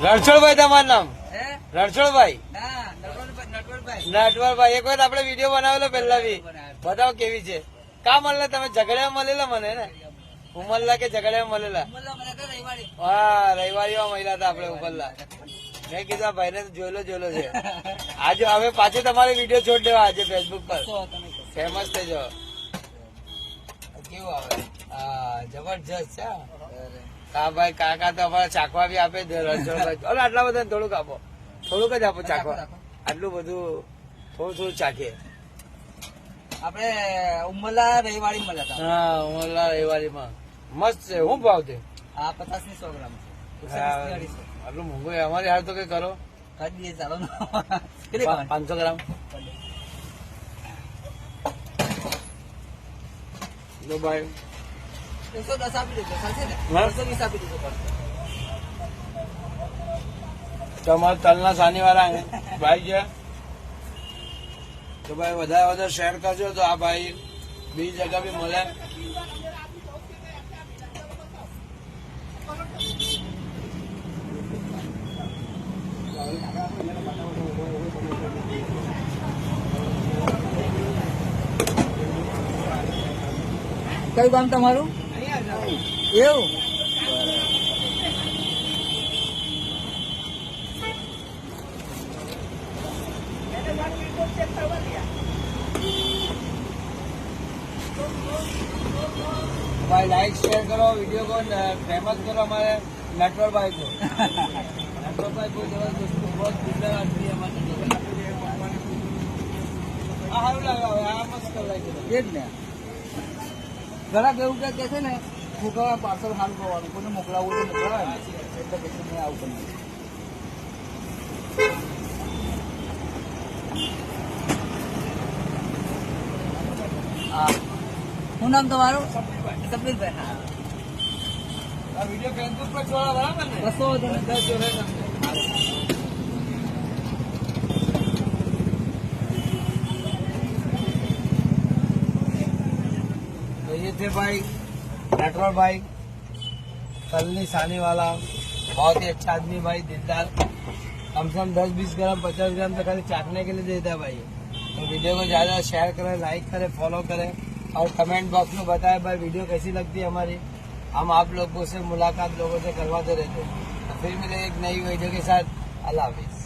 રણછોડભાઈ તમારું નામ? હે રણછોડભાઈ? ના નટવરભાઈ. નટવરભાઈ. એક વખત આપણે વિડીયો બનાવેલો પહેલા બી. બતાવો કેવી છે. કા મળેલા તમે? ઝઘડિયા મળેલા મને ને? ઉમરલા કે ઝઘડિયા મળેલા? હા, રવિવારીમાં મળ્યા હતા આપડે ઉમરલા. મેં કીધું આ ભાઈને જોયેલો છે. આજે હવે પાછું તમારે વિડીયો છોડ દેવા આજે ફેસબુક પર ફેમસ થઈ જાઓ. કેવું આવે? હા, જબરજસ્ત છે. હા ભાઈ, કાકા તો અમારે ચાખવા બી આપે. રણછોડભાઈ આટલા બધા થોડુંક આપો, થોડુંક જ આપો ચાખવા. આટલું બધું થોડું ચાખીએ. આપડે ઉમરલા રવિવારી મળ્યા હતા. હા, ઉમરલા રવિવારીમાં મસ્ત છે. શું ભાવ છે? આ 50 ની 100 ગ્રામ છે. આટલું મોંઘું? અમારી હાલ તો કઈ કરો. કરી દઈએ ચાલો. 500 ગ્રામ લો ભાઈ. 110 આપી દેજો, ચાલશે ને? 120 આપી દેજો. તમારે તલના સાની વાળા ભાઈ છે તો ભાઈ વધારે શેર કરજો તો આ ભાઈ બીજી જગ્યા બી મળે. કયું ગામ તમારું? એવું? भाई लाइक शेयर करो, वीडियो को फेमस करो हमारे नटवर भाई को. नटवर भाई को जबरदस्त बहुत सुंदर आदमी है हमारे. સારું લાગે આ મસ્ત લાગે. એ જ ને. ઘણા કેવું કે છે ને મોકલવા પાર્સલ સારું કરવાનું, કોઈને મોકલાવવું તો મોકલાવે ને એટલે કે નહીં આવું કરી. હા, શું નામ તમારું? સમીરભાઈ. હા, આ વિડીયો ફેસબુક પર છોડો બરાબર ને? બસો તમને 10 જોડે તમને. तो ये थे भाई नटवर भाई, तलनी सानी वाला. बहुत ही अच्छा आदमी भाई, दिलदार. कम से कम 10-20 ग्राम 50 ग्राम तक खाली चाटने के लिए देता है भाई. तो वीडियो को ज्यादा शेयर करें, लाइक करें, फॉलो करें और कमेंट बॉक्स में बताएं भाई वीडियो कैसी लगती है हमारी. हम आप लोगों से मुलाकात लोगों से करवाते रहते हैं. तो फिर मिले एक नई वीडियो के साथ. अल्लाह हाफिज.